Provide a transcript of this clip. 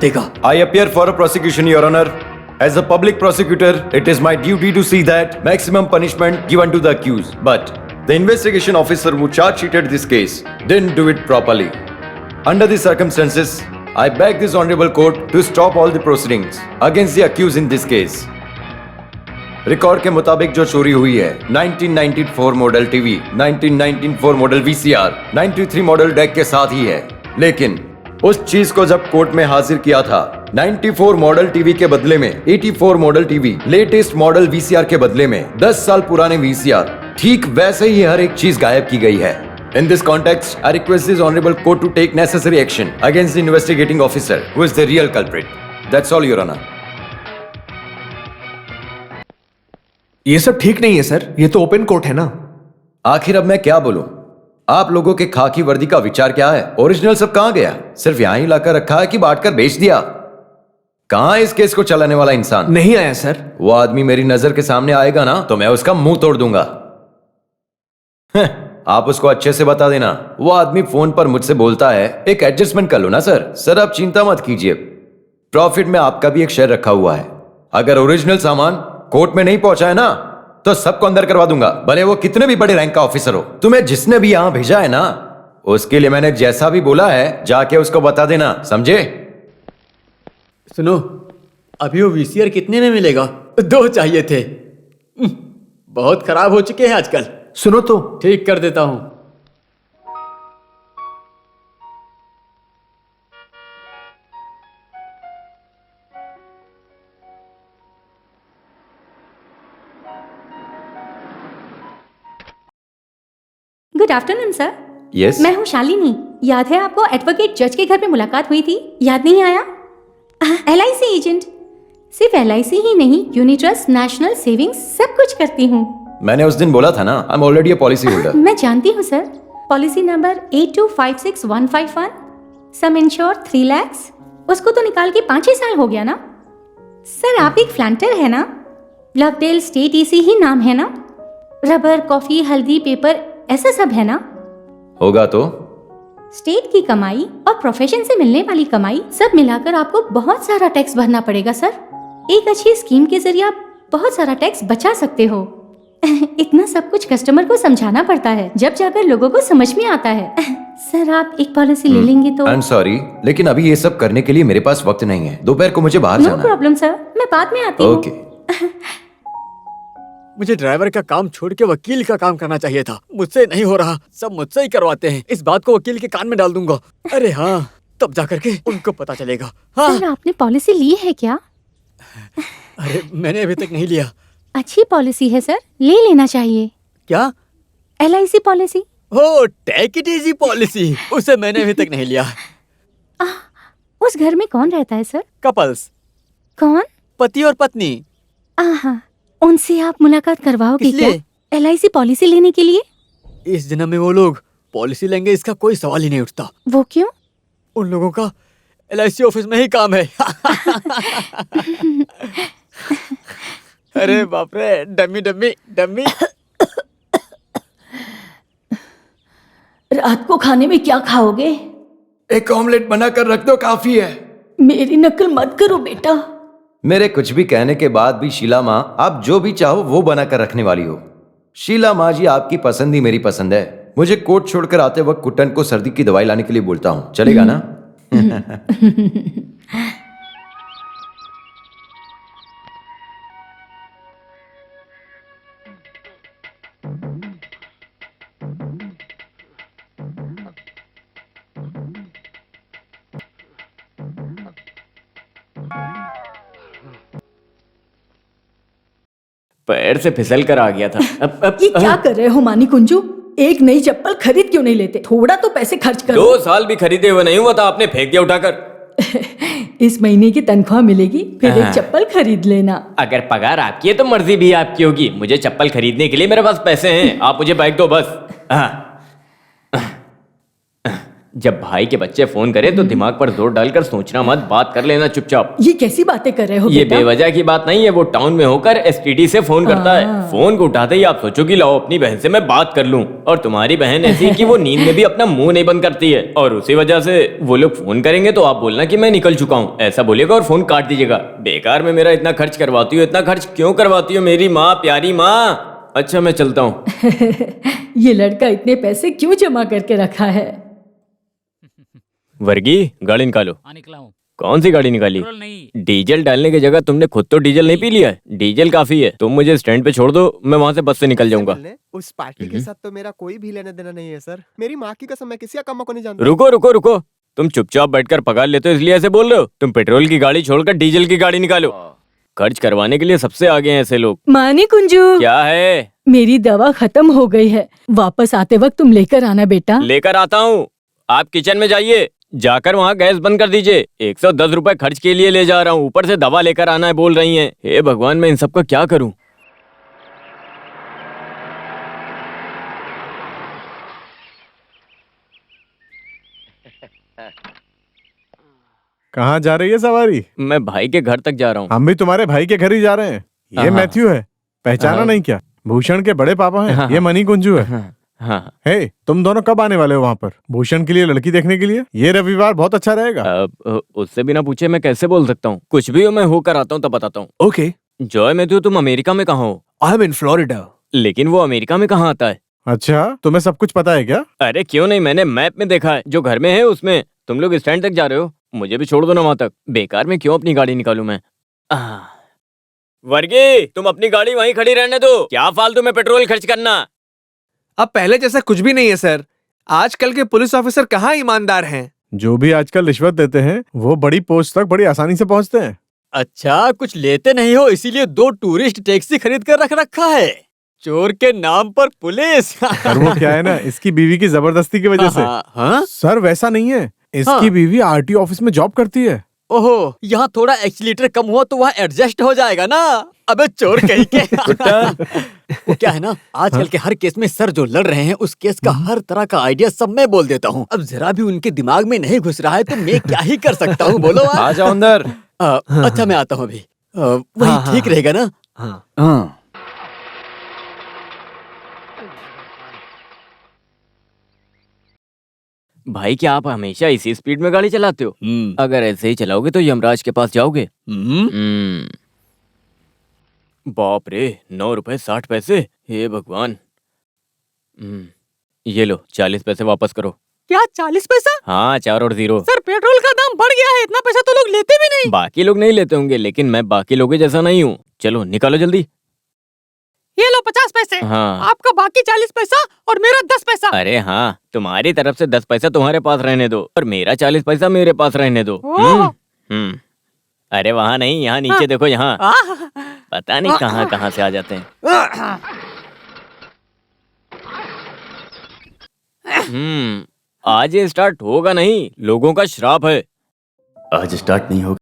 देगा। I appear for a prosecution, Your Honor. As a public prosecutor, it is my duty to see that maximum punishment given to the accused. But the investigation officer who charge sheeted this case didn't do it properly. Under the circumstances, I beg this honorable court to stop all the proceedings against the accused in this case. Record के मुताबिक जो चोरी हुई है 1994 model TV, 1994 model VCR, 93 model deck के साथ ही है। लेकिन उस चीज को जब कोर्ट में हाजिर किया था 94 मॉडल टीवी के बदले में 84 model TV, latest model VCR के बदले में 10 साल पुराने वीसीआर, ठीक वैसे ही हर एक चीज गायब की गई है। In this context, I request this honorable court to take necessary action against the investigating officer who is the real culprit. That's all, Your Honor. ये सब ठीक नहीं है सर, ये तो ओपन कोर्ट है ना। आखिर अब मैं क्या बोलूं? आप लोगों के खाकी वर्दी का विचार क्या है? ओरिजिनल सब कहां गया? सिर्फ यहां ही लाकर रखा है कि बांट कर बेच दिया? कहां है इस केस को चलाने वाला इंसान? नहीं आया सर। वो आदमी मेरी नजर के सामने आएगा ना तो मैं उसका मुंह तोड़ दूंगा। आप उसको अच्छे से बता देना। वो आदमी फोन पर मुझसे बोलता है, एक एडजस्टमेंट कर लो ना सर। सर आप चिंता मत कीजिए, प्रॉफिट में आपका भी एक शेयर रखा हुआ है। अगर ओरिजिनल सामान कोर्ट में नहीं पहुंचा है ना तो सबको अंदर करवा दूंगा, भले वो कितने भी बड़े रैंक का ऑफिसर हो। तुम्हें जिसने भी यहां भेजा है ना, उसके लिए मैंने जैसा भी बोला है जाके उसको बता देना, समझे? सुनो, अभी वो वीसीआर कितने में मिलेगा? 2 चाहिए थे। बहुत खराब हो चुके हैं आजकल। सुनो तो, ठीक कर देता हूं। Good afternoon sir. यस। मैं हूँ शालिनी। याद है आपको एडवोकेट जज के घर पे मुलाकात हुई थी? याद नहीं आया? LIC agent. सिर्फ LIC ही नहीं, यूनिट्रस्ट, नेशनल सेविंग्स सब कुछ करती हूँ। मैंने उस दिन बोला था ना, I am already a policy holder. मैं जानती हूँ सर। पॉलिसी नंबर 8256151, सम इंश्योर 3 लाख। उसको तो निकाल के 5-6 साल हो गया ना सर। आप एक फ्लैंटर है ना? लवडेल स्टेट EC ही नाम है ना? रबर, कॉफी, हल्दी, पेपर ऐसा सब है ना? होगा तो। स्टेट की कमाई और प्रोफेशन से मिलने वाली कमाई सब मिलाकर आपको बहुत सारा टैक्स भरना पड़ेगा सर। एक अच्छी स्कीम के जरिए आप बहुत सारा टैक्स बचा सकते हो। इतना सब कुछ कस्टमर को समझाना पड़ता है, जब जाकर लोगों को समझ में आता है। सर आप एक पॉलिसी ले लेंगे तो? आई एम सॉरी, लेकिन अभी ये सब करने के लिए मेरे पास वक्त नहीं है। दोपहर को मुझे बाहर जाना है। नो प्रॉब्लम सर, मैं बाद में आती हूँ। ओके। मुझे ड्राइवर का काम छोड़ के वकील का काम करना चाहिए था। मुझसे नहीं हो रहा, सब मुझसे ही करवाते हैं। इस बात को वकील के कान में डाल दूंगा। अरे हाँ, तब जाकर के उनको पता चलेगा। हाँ। सर आपने पॉलिसी ली है क्या? अरे मैंने अभी तक नहीं लिया। अच्छी पॉलिसी है सर, ले लेना चाहिए। क्या? LIC policy. हो, टेक इट इजी पॉलिसी, उसे मैंने अभी तक नहीं लिया। उस घर में कौन रहता है सर? कपल्स। कौन? पति और पत्नी। आहा, उनसे आप मुलाकात करवाओगे क्या? किसलिए? LIC पॉलिसी लेने के लिए। इस जन्म में वो लोग पॉलिसी लेंगे इसका कोई सवाल ही नहीं उठता। वो क्यों? उन लोगों का LIC ऑफिस में ही काम है। अरे बाप रे, डम्मी डम्मी डम्मी। रात को खाने में क्या खाओगे? एक ऑमलेट बनाकर रख दो, काफी है। मेरी नकल मत करो बेटा। मेरे कुछ भी कहने के बाद भी शीला माँ, आप जो भी चाहो वो बनाकर रखने वाली हो। शीला माँ जी, आपकी पसंद ही मेरी पसंद है। मुझे कोर्ट छोड़कर आते वक्त कुटन को सर्दी की दवाई लाने के लिए बोलता हूँ, चलेगा ना? पैर से फिसल कर आ गया था। ये क्या कर रहे हो मानी कुंजू? एक नई चप्पल खरीद क्यों नहीं लेते? थोड़ा तो पैसे खर्च करो। 2 साल भी खरीदे हुए नहीं हुआ था, आपने फेंक दिया उठाकर। इस महीने की तनख्वाह मिलेगी, फिर एक चप्पल खरीद लेना। अगर पगार आपकी है तो मर्जी भी आपकी होगी। मुझे चप्पल खरीदने के लिए मेरे पास पैसे हैं। आप मुझे बाइक दो बस। जब भाई के बच्चे फोन करे तो दिमाग पर जोर डालकर सोचना मत, बात कर लेना चुपचाप। ये कैसी बातें कर रहे हो ये बेटा? बेवजह की बात नहीं है, वो टाउन में होकर एसटीडी से फोन करता है। फोन को उठाते ही आप सोचो कि लाओ अपनी बहन से मैं बात कर लूं, और तुम्हारी बहन ऐसी है कि वो नींद में भी अपना मुंह नहीं बंद करती है, और उसी वजह से वो लोग फोन करेंगे तो आप बोलना कि मैं निकल चुका हूँ, ऐसा बोलेगा और फोन काट दीजिएगा। बेकार में मेरा इतना खर्च करवाती हो, इतना खर्च क्यों करवाती हो मेरी माँ, प्यारी माँ। अच्छा मैं चलता हूँ। ये लड़का इतने पैसे क्यों जमा करके रखा है? वर्गी गाड़ी निकालो। निकला हूँ। कौन सी गाड़ी निकाली? पेट्रोल नहीं। डीजल डालने की जगह तुमने खुद तो डीजल नहीं पी लिया है? डीजल काफी है, तुम मुझे स्टैंड पे छोड़ दो, मैं वहाँ से बस से निकल जाऊंगा। उस पार्टी के साथ तो मेरा कोई भी लेना देना नहीं है सर। मेरी माँ की कसम, मैं किसी अकामा को नहीं जानता। रुको रुको रुको, तुम चुपचाप बैठकर पगार लेते हो इसलिए ऐसे बोल रहे हो? तुम पेट्रोल की गाड़ी छोड़कर डीजल की गाड़ी निकालो। खर्च करवाने के लिए सबसे आगे हैं ऐसे लोग। मानी कुंजू, क्या है? मेरी दवा खत्म हो गई है, वापस आते वक्त तुम लेकर आना बेटा। लेकर आता हूँ। आप किचन में जाइए, जाकर वहाँ गैस बंद कर दीजिए। 110 रुपए खर्च के लिए ले जा रहा हूँ, ऊपर से दवा लेकर आना है बोल रही हैं। हे भगवान, मैं इन सबका क्या करूँ? कहाँ जा रही है सवारी? मैं भाई के घर तक जा रहा हूँ। हम भी तुम्हारे भाई के घर ही जा रहे हैं। ये हाँ। मैथ्यू है, पहचाना हाँ। नहीं क्या? भूषण के बड़े पापा हैं। हाँ। ये मनी कुंजू है। हाँ, हे, तुम दोनों कब आने वाले हो वहाँ पर भूषण के लिए लड़की देखने के लिए? ये रविवार बहुत अच्छा रहेगा। अब उससे बिना पूछे मैं कैसे बोल सकता हूँ? कुछ भी हो, मैं होकर आता हूँ तब बताता हूँ। ओके, जॉय मैथ्यू, तुम अमेरिका में कहाँ हो? I am in Florida. लेकिन वो अमेरिका में कहाँ आता है? अच्छा, तुम्हें सब कुछ पता है क्या? अरे क्यों नहीं, मैंने मैप में देखा है, जो घर में है उसमें। तुम लोग स्टैंड तक जा रहे हो, मुझे भी छोड़ दो ना वहां तक। बेकार में क्यों अपनी गाड़ी निकालूं मैं? वर्गी, तुम अपनी गाड़ी वहीं खड़ी रहने दो, क्या फालतू में पेट्रोल खर्च करना। अब पहले जैसा कुछ भी नहीं है सर। आजकल के पुलिस ऑफिसर कहाँ ईमानदार हैं। जो भी आजकल रिश्वत देते हैं वो बड़ी पोस्ट तक बड़ी आसानी से पहुँचते हैं। अच्छा, कुछ लेते नहीं हो इसीलिए 2 टूरिस्ट टैक्सी खरीद कर रख रखा है। चोर के नाम पर पुलिस। पर वो क्या है ना, इसकी बीवी की जबरदस्ती की वजह से। हाँ? सर वैसा नहीं है, इसकी हाँ। बीवी आरटीओ ऑफिस में जॉब करती है। ओहो, यहाँ थोड़ा एक्सीलेटर कम हुआ तो वहाँ एडजस्ट हो जाएगा ना। अबे चोर कहीं के। वो क्या है ना, आजकल के हर केस में सर जो लड़ रहे हैं उस केस का हर तरह का आइडिया सब मैं बोल देता हूँ। अब जरा भी उनके दिमाग में नहीं घुस रहा है तो मैं क्या ही कर सकता हूँ, बोलो आप। आ जाओ अंदर। अच्छा मैं आता हूँ अभी। वही ठीक रहेगा ना? हाँ। भाई, क्या आप हमेशा इसी स्पीड में गाड़ी चलाते हो? अगर ऐसे ही चलाओगे तो यमराज के पास जाओगे। बाप रे, 9 रुपए 60 पैसे। हे भगवान। ये लो 40 पैसे वापस करो। क्या 40 पैसा? हाँ, 4 और 0। सर पेट्रोल का दाम बढ़ गया है, इतना पैसा तो लोग लेते भी नहीं। बाकी लोग नहीं लेते होंगे, लेकिन मैं बाकी लोगों जैसा नहीं हूँ। चलो निकालो जल्दी। ये लो 50 पैसे। हाँ। आपका बाकी 40 पैसा और मेरा 10 पैसा। अरे हाँ, तुम्हारी तरफ से 10 पैसा तुम्हारे पास रहने दो और मेरा 40 पैसा मेरे पास रहने दो। अरे वहाँ नहीं, यहाँ नीचे देखो, यहाँ। पता नहीं कहाँ कहाँ से आ जाते हैं। आज ये स्टार्ट होगा नहीं, लोगों का श्राप है। आज स्टार्ट नहीं होगा।